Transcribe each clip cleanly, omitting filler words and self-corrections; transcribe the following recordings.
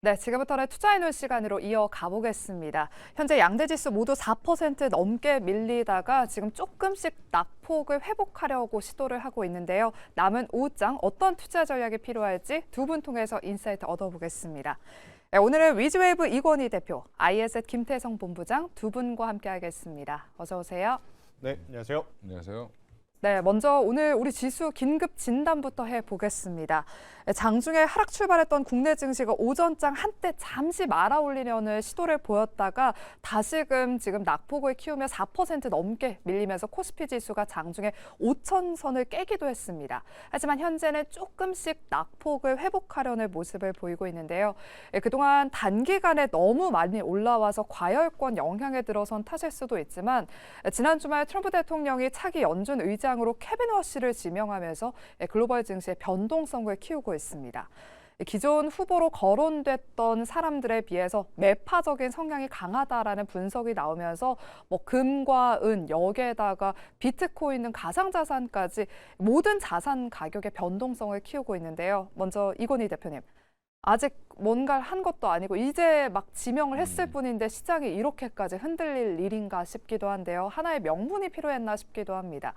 네, 지금부터는 투자해놓은 시간으로 이어가 보겠습니다. 현재 양대 지수 모두 4% 넘게 밀리다가 지금 조금씩 낙폭을 회복하려고 시도를 하고 있는데요. 남은 오후장 어떤 투자 전략이 필요할지 두 분 통해서 인사이트 얻어보겠습니다. 네, 오늘은 위즈웨이브 이건희 대표, IS앳 김태성 본부장 두 분과 함께하겠습니다. 어서 오세요. 네, 안녕하세요. 안녕하세요. 네, 먼저 오늘 우리 지수 긴급 진단부터 해보겠습니다. 장중에 하락 출발했던 국내 증시가 오전장 한때 잠시 말아올리려는 시도를 보였다가 다시금 지금 낙폭을 키우며 4% 넘게 밀리면서 코스피 지수가 장중에 5,000선을 깨기도 했습니다. 하지만 현재는 조금씩 낙폭을 회복하려는 모습을 보이고 있는데요. 그동안 단기간에 너무 많이 올라와서 과열권 영향에 들어선 탓일 수도 있지만 지난 주말 트럼프 대통령이 차기 연준 의장으로 케빈 워시를 지명하면서 글로벌 증시의 변동성을 키우고 있습니다. 기존 후보로 거론됐던 사람들에 비해서 매파적인 성향이 강하다라는 분석이 나오면서 금과 은, 여기에다가 비트코인 등 가상자산까지 모든 자산 가격의 변동성을 키우고 있는데요. 먼저 이건희 대표님. 아직 뭔가를 한 것도 아니고 이제 막 지명을 했을 뿐인데 시장이 이렇게까지 흔들릴 일인가 싶기도 한데요. 하나의 명분이 필요했나 싶기도 합니다.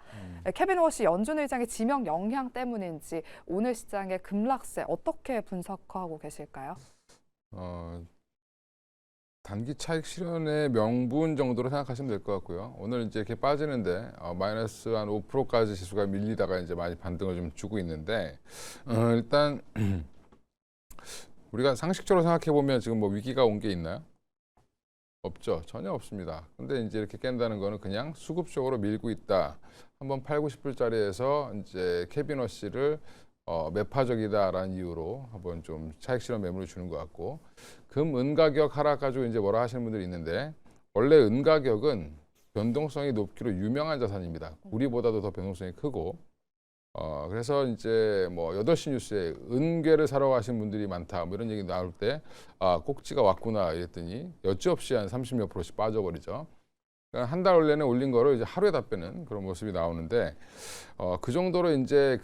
케빈 워시 연준 의장의 지명 영향 때문인지 오늘 시장의 급락세 어떻게 분석하고 계실까요? 단기 차익 실현의 명분 정도로 생각하시면 될 것 같고요. 오늘 이제 이렇게 빠지는데 마이너스 한 5%까지 지수가 밀리다가 이제 많이 반등을 좀 주고 있는데 일단 우리가 상식적으로 생각해 보면 지금 위기가 온 게 있나요? 없죠. 전혀 없습니다. 근데 이제 이렇게 깬다는 거는 그냥 수급적으로 밀고 있다. 한번 8, 90불짜리에서 이제 케빈 워시를 매파적이다라는 이유로 한번 좀 차익 실현 매물을 주는 것 같고, 금, 은 가격 하락 가지고 이제 뭐라 하시는 분들이 있는데, 원래 은 가격은 변동성이 높기로 유명한 자산입니다. 우리보다도 더 변동성이 크고, 그래서 이제 8시 뉴스에 은괴를 사러 가신 분들이 많다 이런 얘기 나올 때 꼭지가 왔구나 이랬더니 여지없이 한 30몇 %씩 빠져버리죠. 그러니까 한 달 원래는 올린 거를 이제 하루에 다 빼는 그런 모습이 나오는데 그 정도로 이제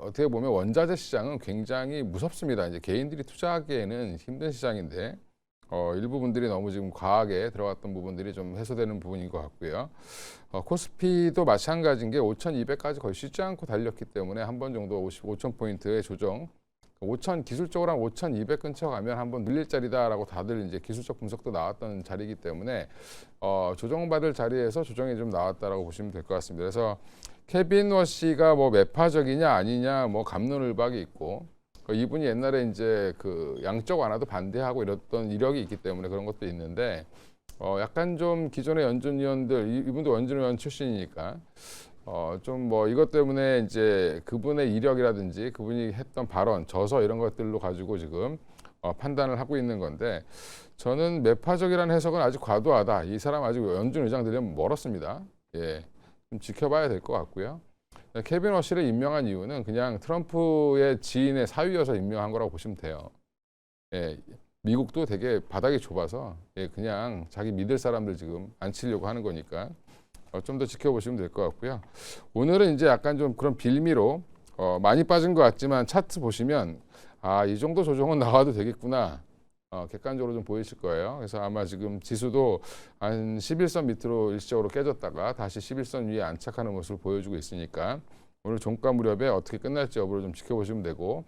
어떻게 보면 원자재 시장은 굉장히 무섭습니다. 이제 개인들이 투자하기에는 힘든 시장인데 일부 분들이 너무 지금 과하게 들어갔던 부분들이 좀 해소되는 부분인 것 같고요. 코스피도 마찬가지인 게 5,200까지 거의 쉬지 않고 달렸기 때문에 한 번 정도 5,000포인트의 조정, 5,000 기술적으로 한 5,200 근처 가면 한번 늘릴 자리다라고 다들 이제 기술적 분석도 나왔던 자리이기 때문에 조정받을 자리에서 조정이 좀 나왔다라고 보시면 될 것 같습니다. 그래서 케빈 워시가 매파적이냐 아니냐 갑론을박이 있고, 이분이 옛날에 이제 양적 완화도 반대하고 이랬던 이력이 있기 때문에 그런 것도 있는데 약간 좀 기존의 연준위원들, 이분도 연준위원 출신이니까 좀 이것 때문에 이제 그분의 이력이라든지 그분이 했던 발언, 저서 이런 것들로 가지고 지금 판단을 하고 있는 건데, 저는 매파적이라는 해석은 아직 과도하다. 이 사람 아직 연준 의장 되려면 멀었습니다. 예, 좀 지켜봐야 될 것 같고요. 케빈 워시를 임명한 이유는 그냥 트럼프의 지인의 사위여서 임명한 거라고 보시면 돼요. 예, 미국도 되게 바닥이 좁아서 그냥 자기 믿을 사람들 지금 앉히려고 하는 거니까 좀 더 지켜보시면 될 것 같고요. 오늘은 이제 약간 좀 그런 빌미로 많이 빠진 것 같지만 차트 보시면 이 정도 조정은 나와도 되겠구나. 객관적으로 좀 보이실 거예요. 그래서 아마 지금 지수도 한 11선 밑으로 일시적으로 깨졌다가 다시 11선 위에 안착하는 모습을 보여주고 있으니까 오늘 종가 무렵에 어떻게 끝날지 여부를 좀 지켜보시면 되고,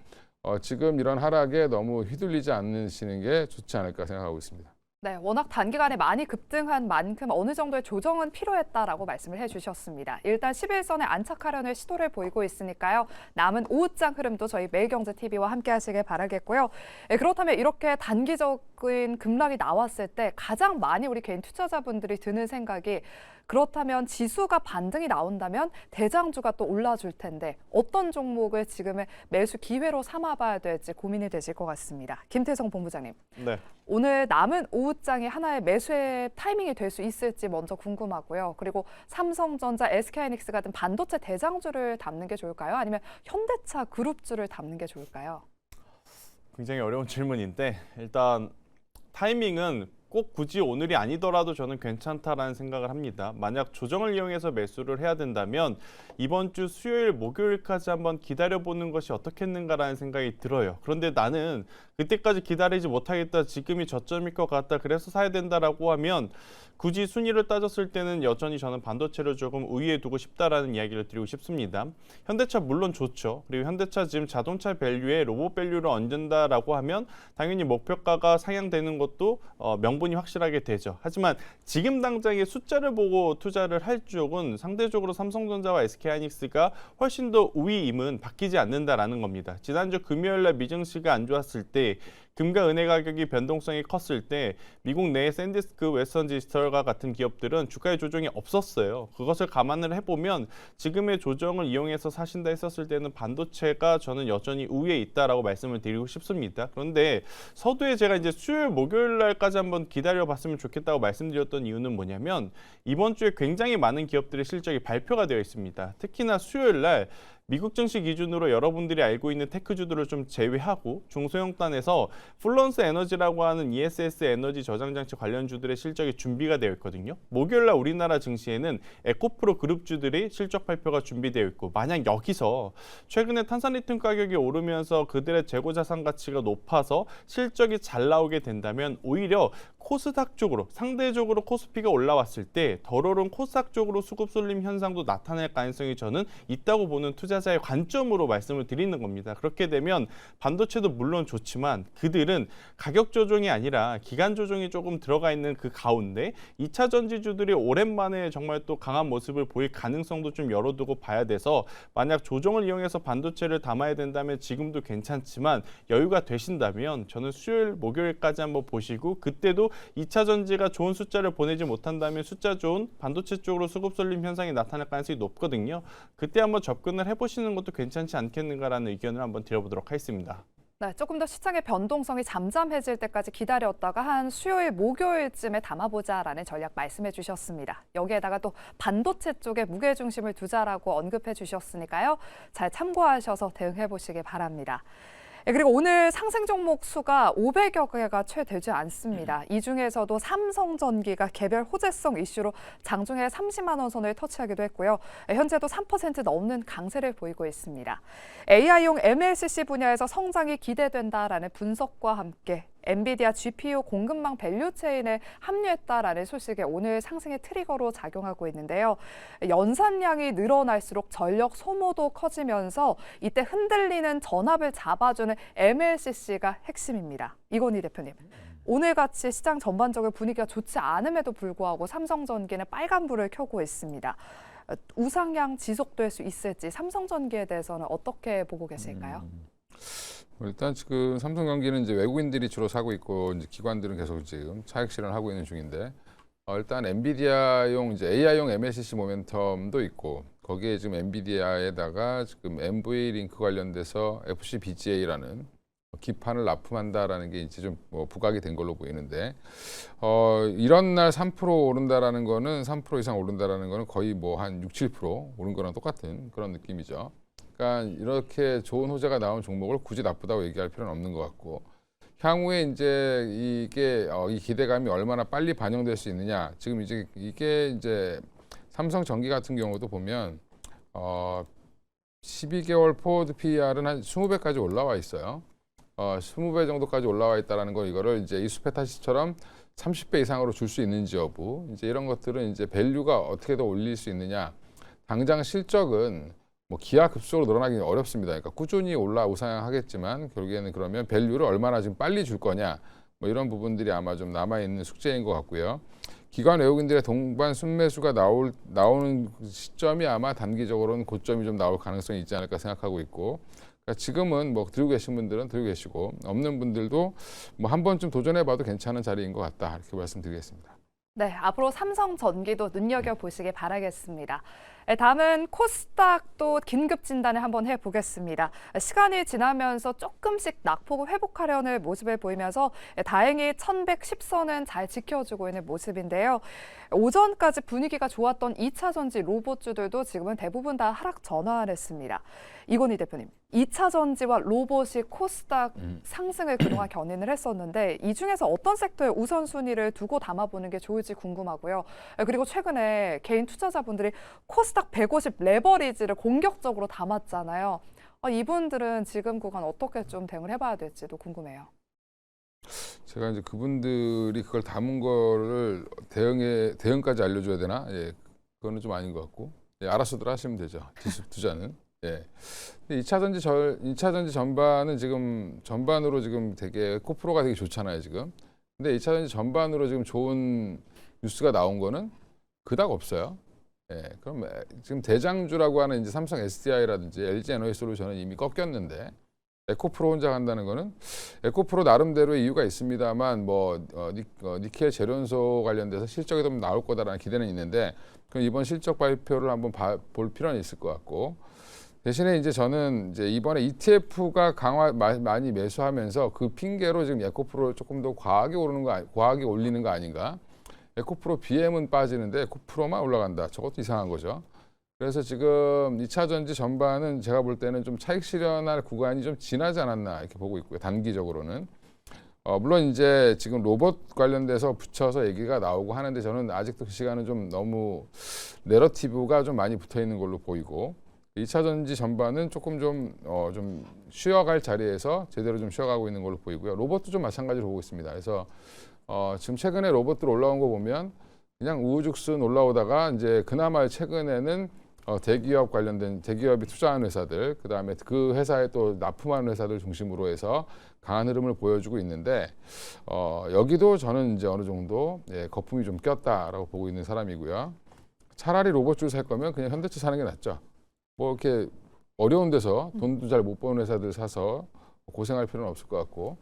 지금 이런 하락에 너무 휘둘리지 않으시는 게 좋지 않을까 생각하고 있습니다. 네, 워낙 단기간에 많이 급등한 만큼 어느 정도의 조정은 필요했다라고 말씀을 해주셨습니다. 일단 11선에 안착하려는 시도를 보이고 있으니까요. 남은 오후장 흐름도 저희 매일경제TV와 함께 하시길 바라겠고요. 그렇다면 이렇게 단기적인 급락이 나왔을 때 가장 많이 우리 개인 투자자분들이 드는 생각이, 그렇다면 지수가 반등이 나온다면 대장주가 또 올라줄 텐데 어떤 종목을 지금의 매수 기회로 삼아봐야 될지 고민이 되실 것 같습니다. 김태성 본부장님. 네. 오늘 남은 오후장이 하나의 매수의 타이밍이 될 수 있을지 먼저 궁금하고요. 그리고 삼성전자, SK하이닉스 같은 반도체 대장주를 담는 게 좋을까요? 아니면 현대차 그룹주를 담는 게 좋을까요? 굉장히 어려운 질문인데 일단 타이밍은 꼭 굳이 오늘이 아니더라도 저는 괜찮다라는 생각을 합니다. 만약 조정을 이용해서 매수를 해야 된다면 이번 주 수요일, 목요일까지 한번 기다려보는 것이 어떻겠는가라는 생각이 들어요. 그런데 나는 그때까지 기다리지 못하겠다, 지금이 저점일 것 같다, 그래서 사야 된다라고 하면 굳이 순위를 따졌을 때는 여전히 저는 반도체를 조금 우위에 두고 싶다라는 이야기를 드리고 싶습니다. 현대차 물론 좋죠. 그리고 현대차 지금 자동차 밸류에 로봇 밸류를 얹는다라고 하면 당연히 목표가가 상향되는 것도 명분이 확실하게 되죠. 하지만 지금 당장의 숫자를 보고 투자를 할 쪽은 상대적으로 삼성전자와 SK하이닉스가 훨씬 더 우위임은 바뀌지 않는다라는 겁니다. 지난주 금요일날 미증시가 안 좋았을 때 금과 은혜 가격이 변동성이 컸을 때 미국 내 샌디스크, 웨스턴 디지털과 같은 기업들은 주가의 조정이 없었어요. 그것을 감안을 해보면 지금의 조정을 이용해서 사신다 했었을 때는 반도체가 저는 여전히 우위에 있다라고 말씀을 드리고 싶습니다. 그런데 서두에 제가 이제 수요일, 목요일 날까지 한번 기다려봤으면 좋겠다고 말씀드렸던 이유는 뭐냐면 이번 주에 굉장히 많은 기업들의 실적이 발표가 되어 있습니다. 특히나 수요일 날 미국 증시 기준으로 여러분들이 알고 있는 테크주들을 좀 제외하고 중소형단에서 플런스 에너지라고 하는 ESS 에너지 저장장치 관련주들의 실적이 준비가 되어 있거든요. 목요일날 우리나라 증시에는 에코프로 그룹주들이 실적 발표가 준비되어 있고, 만약 여기서 최근에 탄산리튬 가격이 오르면서 그들의 재고자산 가치가 높아서 실적이 잘 나오게 된다면 오히려 코스닥 쪽으로, 상대적으로 코스피가 올라왔을 때 덜 오른 코스닥 쪽으로 수급 쏠림 현상도 나타날 가능성이 저는 있다고 보는 투자자의 관점으로 말씀을 드리는 겁니다. 그렇게 되면 반도체도 물론 좋지만 그들은 가격 조정이 아니라 기간 조정이 조금 들어가 있는 그 가운데 2차 전지주들이 오랜만에 정말 또 강한 모습을 보일 가능성도 좀 열어두고 봐야 돼서, 만약 조정을 이용해서 반도체를 담아야 된다면 지금도 괜찮지만 여유가 되신다면 저는 수요일, 목요일까지 한번 보시고, 그때도 2차 전지가 좋은 숫자를 보내지 못한다면 숫자 좋은 반도체 쪽으로 수급 쏠림 현상이 나타날 가능성이 높거든요. 그때 한번 접근을 해보시는 것도 괜찮지 않겠는가라는 의견을 한번 드려보도록 하겠습니다. 네, 조금 더 시장의 변동성이 잠잠해질 때까지 기다렸다가 한 수요일, 목요일쯤에 담아보자라는 전략 말씀해 주셨습니다. 여기에다가 또 반도체 쪽에 무게중심을 두자라고 언급해 주셨으니까요. 잘 참고하셔서 대응해 보시기 바랍니다. 그리고 오늘 상승 종목 수가 500여 개가 채 되지 않습니다. 이 중에서도 삼성전기가 개별 호재성 이슈로 장중에 30만 원 선을 터치하기도 했고요. 현재도 3% 넘는 강세를 보이고 있습니다. AI용 MLCC 분야에서 성장이 기대된다라는 분석과 함께 엔비디아 GPU 공급망 밸류체인에 합류했다라는 소식이 오늘 상승의 트리거로 작용하고 있는데요. 연산량이 늘어날수록 전력 소모도 커지면서 이때 흔들리는 전압을 잡아주는 MLCC가 핵심입니다. 이건희 대표님, 오늘같이 시장 전반적으로 분위기가 좋지 않음에도 불구하고 삼성전기는 빨간불을 켜고 있습니다. 우상향 지속될 수 있을지 삼성전기에 대해서는 어떻게 보고 계실까요? 일단 지금 삼성전기는 이제 외국인들이 주로 사고 있고 이제 기관들은 계속 지금 차익 실현을 하고 있는 중인데, 일단 엔비디아용 이제 AI용 MLCC 모멘텀도 있고, 거기에 지금 엔비디아에다가 지금 MV 링크 관련돼서 FCBGA라는 기판을 납품한다라는 게 이제 좀 부각이 된 걸로 보이는데, 이런 날 3% 오른다라는 거는 3% 이상 오른다라는 거는 거의 뭐 한 6, 7% 오른 거랑 똑같은 그런 느낌이죠. 그러니까 이렇게 좋은 호재가 나온 종목을 굳이 나쁘다고 얘기할 필요는 없는 것 같고, 향후에 이제 이게 이 기대감이 얼마나 빨리 반영될 수 있느냐. 지금 이제 이게 이제 삼성전기 같은 경우도 보면 12개월 포워드 PER은 한 20배까지 올라와 있어요. 20배 정도까지 올라와 있다라는 거, 이거를 이제 이수페타시처럼 30배 이상으로 줄 수 있는지 여부, 이제 이런 것들은 이제 밸류가 어떻게 더 올릴 수 있느냐. 당장 실적은 뭐 기하급수적으로 늘어나기 어렵습니다. 그러니까 꾸준히 우상향하겠지만 결국에는 그러면 밸류를 얼마나 지금 빨리 줄 거냐, 뭐 이런 부분들이 아마 좀 남아 있는 숙제인 것 같고요. 기관 외국인들의 동반 순매수가 나오는 시점이 아마 단기적으로는 고점이 좀 나올 가능성이 있지 않을까 생각하고 있고, 그러니까 지금은 뭐 들고 계신 분들은 들고 계시고 없는 분들도 뭐 한 번쯤 도전해봐도 괜찮은 자리인 것 같다, 이렇게 말씀드리겠습니다. 네, 앞으로 삼성전기도 눈여겨보시기 바라겠습니다. 다음은 코스닥도 긴급 진단을 한번 해보겠습니다. 시간이 지나면서 조금씩 낙폭을 회복하려는 모습을 보이면서 다행히 1110선은 잘 지켜주고 있는 모습인데요. 오전까지 분위기가 좋았던 2차 전지 로봇주들도 지금은 대부분 다 하락 전환했습니다. 이건희 대표님, 2차 전지와 로봇이 코스닥 상승을 그동안 견인을 했었는데 이 중에서 어떤 섹터에 우선순위를 두고 담아보는 게 좋을지 궁금하고요. 그리고 최근에 개인 투자자분들이 코스닥 150 레버리지를 공격적으로 담았잖아요. 이분들은 지금 구간 어떻게 좀 대응을 해봐야 될지도 궁금해요. 제가 이제 그분들이 그걸 담은 거를 대응까지 알려줘야 되나? 예, 그거는 좀 아닌 것 같고, 예, 알아서들 하시면 되죠. 투자는. 예. 근데 2차 전지 전반은 지금 전반으로 지금 되게 코프로가 되게 좋잖아요, 지금. 근데 2차 전지 전반으로 지금 좋은 뉴스가 나온 거는 그닥 없어요. 예. 그럼 지금 대장주라고 하는 이제 삼성 SDI라든지 LG 에너지솔루션은 이미 꺾였는데 에코프로 혼자 간다는 거는 에코프로 나름대로의 이유가 있습니다만 니켈 재련소 관련돼서 실적이 좀 나올 거다라는 기대는 있는데 그럼 이번 실적 발표를 한번 볼 필요는 있을 것 같고 대신에 이제 저는 이제 이번에 ETF가 많이 매수하면서 그 핑계로 지금 에코프로를 조금 더 과하게 올리는 거 아닌가? 에코프로 BM은 빠지는데 에코프로만 올라간다. 저것도 이상한 거죠. 그래서 지금 2차 전지 전반은 제가 볼 때는 좀 차익 실현할 구간이 좀 지나지 않았나 이렇게 보고 있고요. 단기적으로는. 물론 이제 지금 로봇 관련돼서 붙여서 얘기가 나오고 하는데 저는 아직도 그 시간은 좀 너무 내러티브가 좀 많이 붙어 있는 걸로 보이고 2차 전지 전반은 조금 좀 쉬어갈 자리에서 제대로 좀 쉬어가고 있는 걸로 보이고요. 로봇도 좀 마찬가지로 보고 있습니다. 그래서 지금 최근에 로봇들 올라온 거 보면 그냥 우후죽순 올라오다가 이제 그나마 최근에는 대기업 관련된 대기업이 투자한 회사들, 그다음에 그 회사에 또 납품하는 회사들 중심으로 해서 강한 흐름을 보여주고 있는데 여기도 저는 이제 어느 정도 거품이 좀 꼈다라고 보고 있는 사람이고요. 차라리 로봇주 살 거면 그냥 현대차 사는 게 낫죠. 뭐 이렇게 어려운 데서 돈도 잘 못 버는 회사들 사서 고생할 필요는 없을 것 같고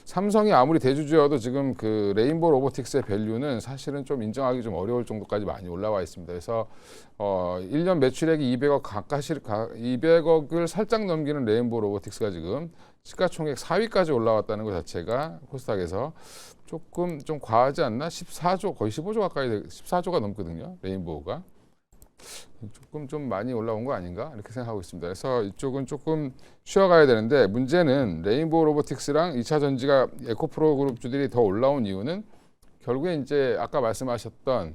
삼성이 아무리 대주주여도 지금 그 레인보우 로보틱스의 밸류는 사실은 좀 인정하기 좀 어려울 정도까지 많이 올라와 있습니다. 그래서 1년 매출액이 200억을 살짝 넘기는 레인보우 로보틱스가 지금 시가총액 4위까지 올라왔다는 것 자체가 코스닥에서 조금 좀 과하지 않나? 14조 거의 15조 가까이 14조가 넘거든요. 레인보우가. 조금 좀 많이 올라온 거 아닌가 이렇게 생각하고 있습니다. 그래서 이쪽은 조금 쉬어가야 되는데 문제는 레인보우 로보틱스랑 2차 전지가 에코프로 그룹주들이 더 올라온 이유는 결국에 이제 아까 말씀하셨던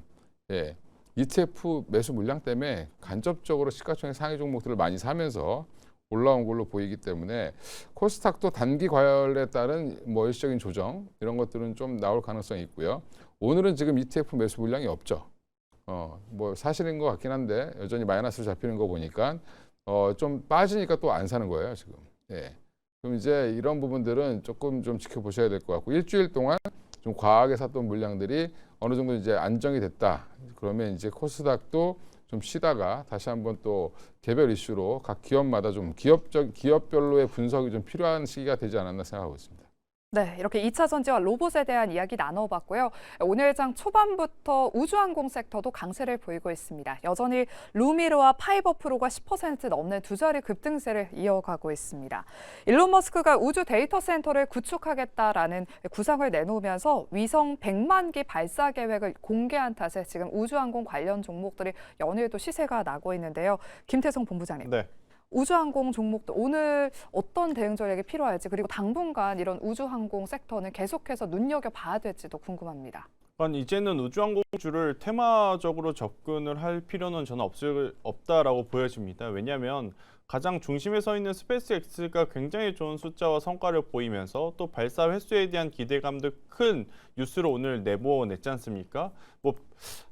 ETF 매수 물량 때문에 간접적으로 시가총액 상위 종목들을 많이 사면서 올라온 걸로 보이기 때문에 코스닥도 단기 과열에 따른 일시적인 조정 이런 것들은 좀 나올 가능성이 있고요. 오늘은 지금 ETF 매수 물량이 없죠. 사실인 것 같긴 한데 여전히 마이너스로 잡히는 거 보니까 좀 빠지니까 또 안 사는 거예요 지금. 예. 그럼 이제 이런 부분들은 조금 좀 지켜보셔야 될 것 같고 일주일 동안 좀 과하게 샀던 물량들이 어느 정도 이제 안정이 됐다. 그러면 이제 코스닥도 좀 쉬다가 다시 한번 또 개별 이슈로 각 기업마다 좀 기업별로의 분석이 좀 필요한 시기가 되지 않았나 생각하고 있습니다. 네, 이렇게 2차 전지와 로봇에 대한 이야기 나눠봤고요. 오늘 장 초반부터 우주항공 섹터도 강세를 보이고 있습니다. 여전히 루미르와 파이버프로가 10% 넘는 두 자리 급등세를 이어가고 있습니다. 일론 머스크가 우주 데이터 센터를 구축하겠다라는 구상을 내놓으면서 위성 100만 기 발사 계획을 공개한 탓에 지금 우주항공 관련 종목들이 연일도 시세가 나고 있는데요. 김태성 본부장님. 네. 우주항공 종목도 오늘 어떤 대응 전략이 필요할지 그리고 당분간 이런 우주항공 섹터는 계속해서 눈여겨봐야 될지도 궁금합니다. 이제는 우주항공주를 테마적으로 접근을 할 필요는 저는 없다라고 보여집니다. 왜냐하면 가장 중심에 서 있는 스페이스X가 굉장히 좋은 숫자와 성과를 보이면서 또 발사 횟수에 대한 기대감도 큰 뉴스를 오늘 내보냈지 않습니까?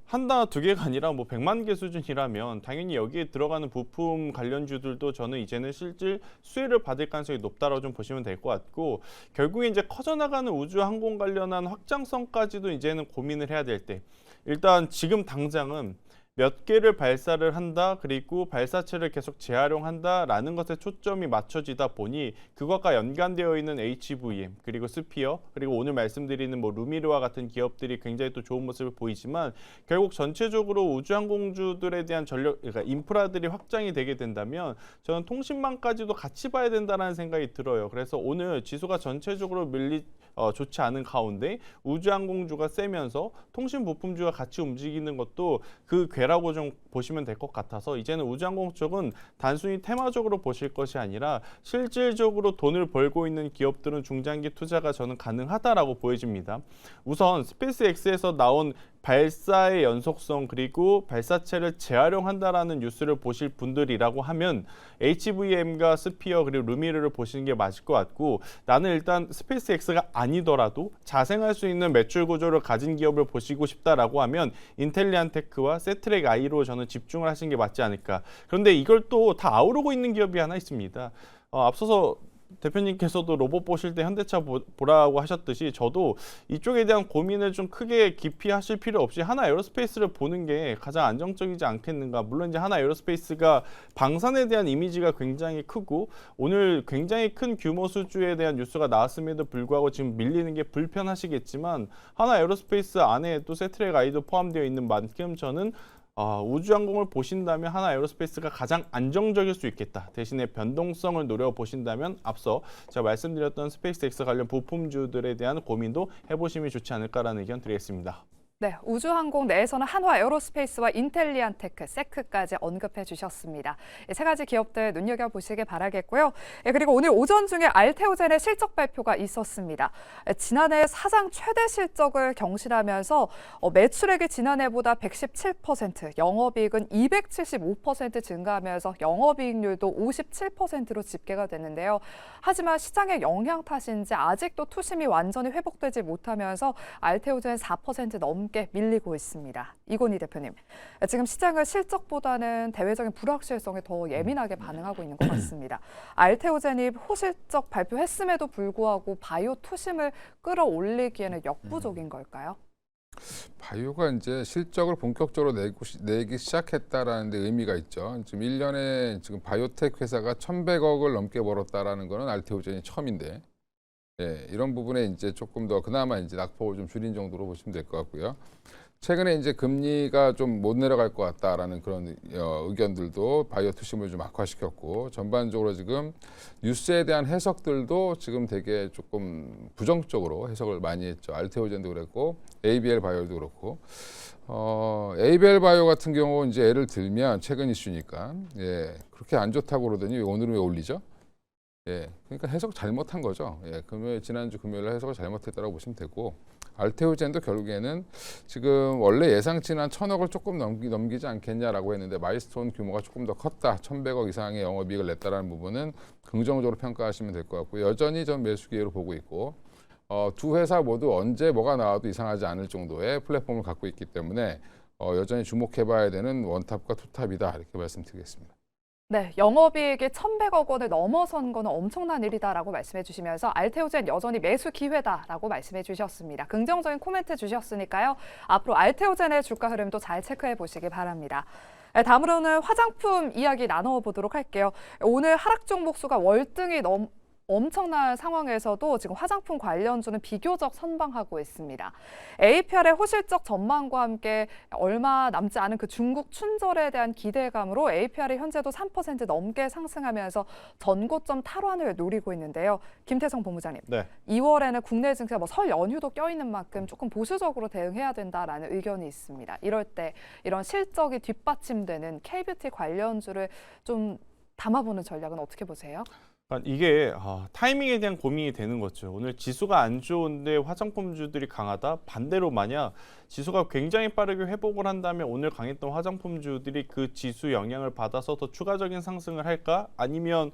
하나 두 개가 아니라 100만 개 수준이라면 당연히 여기에 들어가는 부품 관련주들도 저는 이제는 실질 수혜를 받을 가능성이 높다라고 좀 보시면 될 것 같고 결국에 이제 커져나가는 우주 항공 관련한 확장성까지도 이제는 고민을 해야 될 때 일단 지금 당장은 몇 개를 발사를 한다, 그리고 발사체를 계속 재활용한다라는 것에 초점이 맞춰지다 보니 그것과 연관되어 있는 HVM, 그리고 스피어, 그리고 오늘 말씀드리는 뭐 루미르와 같은 기업들이 굉장히 또 좋은 모습을 보이지만 결국 전체적으로 우주항공주들에 대한 그러니까 인프라들이 확장이 되게 된다면 저는 통신망까지도 같이 봐야 된다는 생각이 들어요. 그래서 오늘 지수가 전체적으로 좋지 않은 가운데 우주항공주가 세면서 통신 부품주가 같이 움직이는 것도 그 괴라고 좀 보시면 될 것 같아서 이제는 우주항공 쪽은 단순히 테마적으로 보실 것이 아니라 실질적으로 돈을 벌고 있는 기업들은 중장기 투자가 저는 가능하다라고 보여집니다. 우선 스페이스X에서 나온 발사의 연속성 그리고 발사체를 재활용한다라는 뉴스를 보실 분들이라고 하면 HVM과 스피어 그리고 루미르를 보시는 게 맞을 것 같고 나는 일단 스페이스X가 아니더라도 자생할 수 있는 매출 구조를 가진 기업을 보시고 싶다라고 하면 인텔리안테크와 세트랙 I로 저는 집중을 하시는 게 맞지 않을까. 그런데 이걸 또 다 아우르고 있는 기업이 하나 있습니다. 앞서서 대표님께서도 로봇 보실 때 현대차 보라고 하셨듯이 저도 이쪽에 대한 고민을 좀 크게 깊이 하실 필요 없이 하나 에어로스페이스를 보는 게 가장 안정적이지 않겠는가. 물론 이제 하나 에어로스페이스가 방산에 대한 이미지가 굉장히 크고 오늘 굉장히 큰 규모 수주에 대한 뉴스가 나왔음에도 불구하고 지금 밀리는 게 불편하시겠지만 하나 에어로스페이스 안에 또 세트랙 I도 포함되어 있는 만큼 저는 우주항공을 보신다면 하나 에어로스페이스가 가장 안정적일 수 있겠다. 대신에 변동성을 노려보신다면 앞서 제가 말씀드렸던 스페이스X 관련 부품주들에 대한 고민도 해보시면 좋지 않을까라는 의견 드리겠습니다. 네, 우주항공 내에서는 한화 에어로스페이스와 인텔리안테크, 세크까지 언급해 주셨습니다. 세 가지 기업들 눈여겨보시길 바라겠고요. 그리고 오늘 오전 중에 알테오젠의 실적 발표가 있었습니다. 지난해 사상 최대 실적을 경신하면서 매출액이 지난해보다 117%, 영업이익은 275% 증가하면서 영업이익률도 57%로 집계가 됐는데요. 하지만 시장의 영향 탓인지 아직도 투심이 완전히 회복되지 못하면서 알테오젠 4% 넘게 밀리고 있습니다. 이건희 대표님, 지금 시장은 실적보다는 대외적인 불확실성에 더 예민하게 반응하고 있는 것 같습니다. 알테오젠이 호실적 발표했음에도 불구하고 바이오 투심을 끌어올리기에는 역부족인 걸까요? 바이오가 이제 실적을 본격적으로 내기 시작했다라는 데 의미가 있죠. 지금 1년에 지금 바이오텍 회사가 1,100억을 넘게 벌었다라는 거는 알테오젠이 처음인데 예, 이런 부분에 이제 조금 더 그나마 이제 낙폭을 좀 줄인 정도로 보시면 될 것 같고요. 최근에 이제 금리가 좀 못 내려갈 것 같다라는 그런 의견들도 바이오 투심을 좀 악화시켰고 전반적으로 지금 뉴스에 대한 해석들도 지금 되게 조금 부정적으로 해석을 많이 했죠. 알테오젠도 그랬고 ABL 바이오도 그렇고 ABL 바이오 같은 경우 이제 예를 들면 최근 이슈니까 예, 그렇게 안 좋다고 그러더니 오늘은 왜 올리죠? 예, 그러니까 해석 잘못한 거죠. 예, 지난주 금요일에 해석을 잘못했다고 보시면 되고 알테오젠도 결국에는 지금 원래 예상치는 한 1,000억을 조금 넘기지 않겠냐라고 했는데 마일스톤 규모가 조금 더 컸다. 1,100억 이상의 영업이익을 냈다라는 부분은 긍정적으로 평가하시면 될 것 같고 여전히 전 매수 기회로 보고 있고 두 회사 모두 언제 뭐가 나와도 이상하지 않을 정도의 플랫폼을 갖고 있기 때문에 여전히 주목해봐야 되는 원탑과 투탑이다 이렇게 말씀드리겠습니다. 네, 영업이익이 1,100억 원을 넘어선 거는 엄청난 일이다라고 말씀해 주시면서 알테오젠 여전히 매수 기회다라고 말씀해 주셨습니다. 긍정적인 코멘트 주셨으니까요. 앞으로 알테오젠의 주가 흐름도 잘 체크해 보시기 바랍니다. 다음으로는 화장품 이야기 나눠보도록 할게요. 오늘 하락 종목 수가 월등히 엄청난 상황에서도 지금 화장품 관련주는 비교적 선방하고 있습니다. APR의 호실적 전망과 함께 얼마 남지 않은 그 중국 춘절에 대한 기대감으로 APR이 현재도 3% 넘게 상승하면서 전고점 탈환을 노리고 있는데요. 김태성 본부장님, 네. 2월에는 국내 증시가 설 연휴도 껴있는 만큼 조금 보수적으로 대응해야 된다라는 의견이 있습니다. 이럴 때 이런 실적이 뒷받침되는 K뷰티 관련주를 좀 담아보는 전략은 어떻게 보세요? 이게 타이밍에 대한 고민이 되는 거죠. 오늘 지수가 안 좋은데 화장품주들이 강하다? 반대로 만약 지수가 굉장히 빠르게 회복을 한다면 오늘 강했던 화장품주들이 그 지수 영향을 받아서 더 추가적인 상승을 할까? 아니면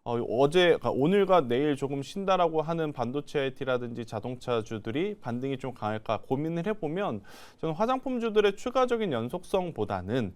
오늘과 내일 조금 쉰다라고 하는 반도체 IT라든지 자동차주들이 반등이 좀 강할까 고민을 해보면 저는 화장품주들의 추가적인 연속성보다는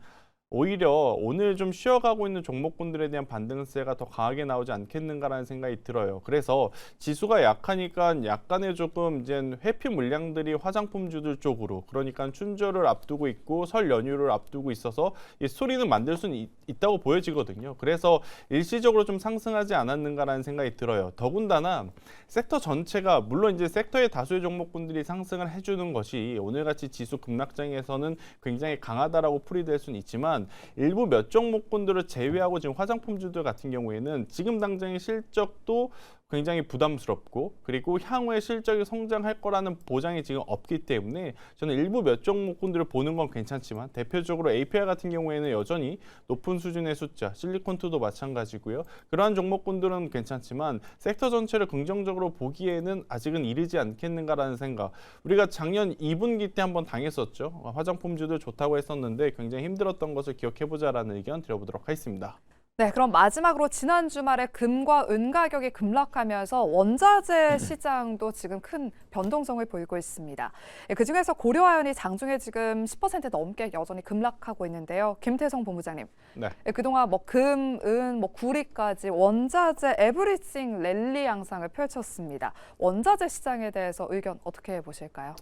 오히려 오늘 좀 쉬어가고 있는 종목군들에 대한 반등세가 더 강하게 나오지 않겠는가라는 생각이 들어요. 그래서 지수가 약하니까 약간의 조금 이제 회피 물량들이 화장품주들 쪽으로, 그러니까 춘절을 앞두고 있고 설 연휴를 앞두고 있어서 이 스토리는 만들 수는 있다고 보여지거든요. 그래서 일시적으로 좀 상승하지 않았는가라는 생각이 들어요. 더군다나 섹터 전체가, 물론 이제 섹터의 다수의 종목군들이 상승을 해주는 것이 오늘같이 지수 급락장에서는 굉장히 강하다라고 풀이될 수는 있지만, 일부 몇 종목군들을 제외하고 지금 화장품주들 같은 경우에는 지금 당장의 실적도 굉장히 부담스럽고, 그리고 향후에 실적이 성장할 거라는 보장이 지금 없기 때문에 저는 일부 몇 종목군들을 보는 건 괜찮지만, 대표적으로 APR 같은 경우에는 여전히 높은 수준의 숫자, 실리콘투도 마찬가지고요. 그러한 종목군들은 괜찮지만 섹터 전체를 긍정적으로 보기에는 아직은 이르지 않겠는가라는 생각. 우리가 작년 2분기 때 한번 당했었죠. 화장품주들 좋다고 했었는데 굉장히 힘들었던 것을 기억해보자라는 의견 드려보도록 하겠습니다. 네, 그럼 마지막으로 지난 주말에 금과 은 가격이 급락하면서 원자재 시장도 지금 큰 변동성을 보이고 있습니다. 그중에서 고려아연이 장중에 지금 10% 넘게 여전히 급락하고 있는데요. 김태성 본부장님, 네. 그동안 뭐 금, 은, 뭐 구리까지 원자재 에브리띵 랠리 양상을 펼쳤습니다. 원자재 시장에 대해서 의견 어떻게 보실까요?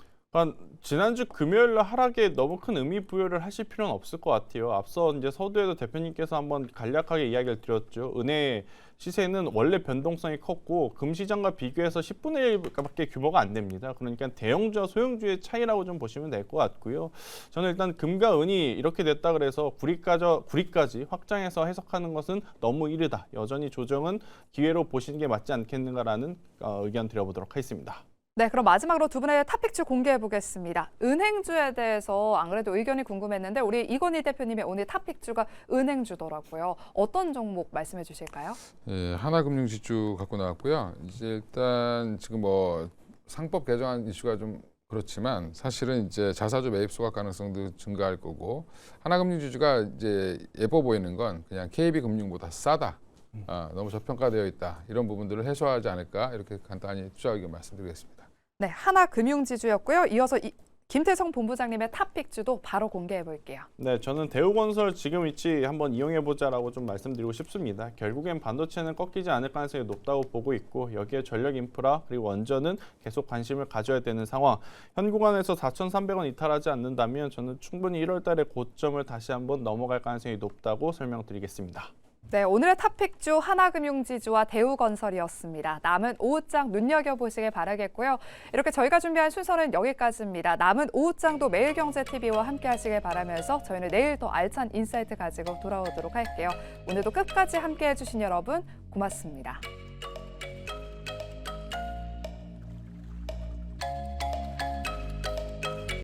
지난주 금요일 날 하락에 너무 큰 의미 부여를 하실 필요는 없을 것 같아요. 앞서 이제 서두에도 대표님께서 한번 간략하게 이야기를 드렸죠. 은혜 시세는 원래 변동성이 컸고 금 시장과 비교해서 10분의 1밖에 규모가 안 됩니다. 그러니까 대형주와 소형주의 차이라고 좀 보시면 될 것 같고요. 저는 일단 금과 은이 이렇게 됐다 그래서 구리까지 확장해서 해석하는 것은 너무 이르다. 여전히 조정은 기회로 보시는 게 맞지 않겠는가라는 의견 드려보도록 하겠습니다. 네, 그럼 마지막으로 두 분의 탑픽주 공개해 보겠습니다. 은행주에 대해서 안 그래도 의견이 궁금했는데 우리 이건희 대표님의 오늘 탑픽주가 은행주더라고요. 어떤 종목 말씀해 주실까요? 예, 하나금융지주 갖고 나왔고요. 이제 일단 지금 뭐 상법 개정안 이슈가 좀 그렇지만 사실은 이제 자사주 매입 소각 가능성도 증가할 거고, 하나금융지주가 이제 예뻐 보이는 건 그냥 KB금융보다 싸다. 너무 저평가되어 있다. 이런 부분들을 해소하지 않을까, 이렇게 간단히 투자 의견 말씀드리겠습니다. 네, 하나금융지주였고요. 이어서 김태성 본부장님의 탑픽주도 바로 공개해 볼게요. 네, 저는 대우건설 지금 위치 한번 이용해보자라고 좀 말씀드리고 싶습니다. 결국엔 반도체는 꺾이지 않을 가능성이 높다고 보고 있고, 여기에 전력 인프라 그리고 원전은 계속 관심을 가져야 되는 상황. 현 구간에서 4,300원 이탈하지 않는다면 저는 충분히 1월 달에 고점을 다시 한번 넘어갈 가능성이 높다고 설명드리겠습니다. 네, 오늘의 탑픽주 하나금융지주와 대우건설이었습니다. 남은 오후장 눈여겨보시길 바라겠고요. 이렇게 저희가 준비한 순서는 여기까지입니다. 남은 오후장도 매일경제TV와 함께 하시길 바라면서 저희는 내일 더 알찬 인사이트 가지고 돌아오도록 할게요. 오늘도 끝까지 함께 해주신 여러분 고맙습니다.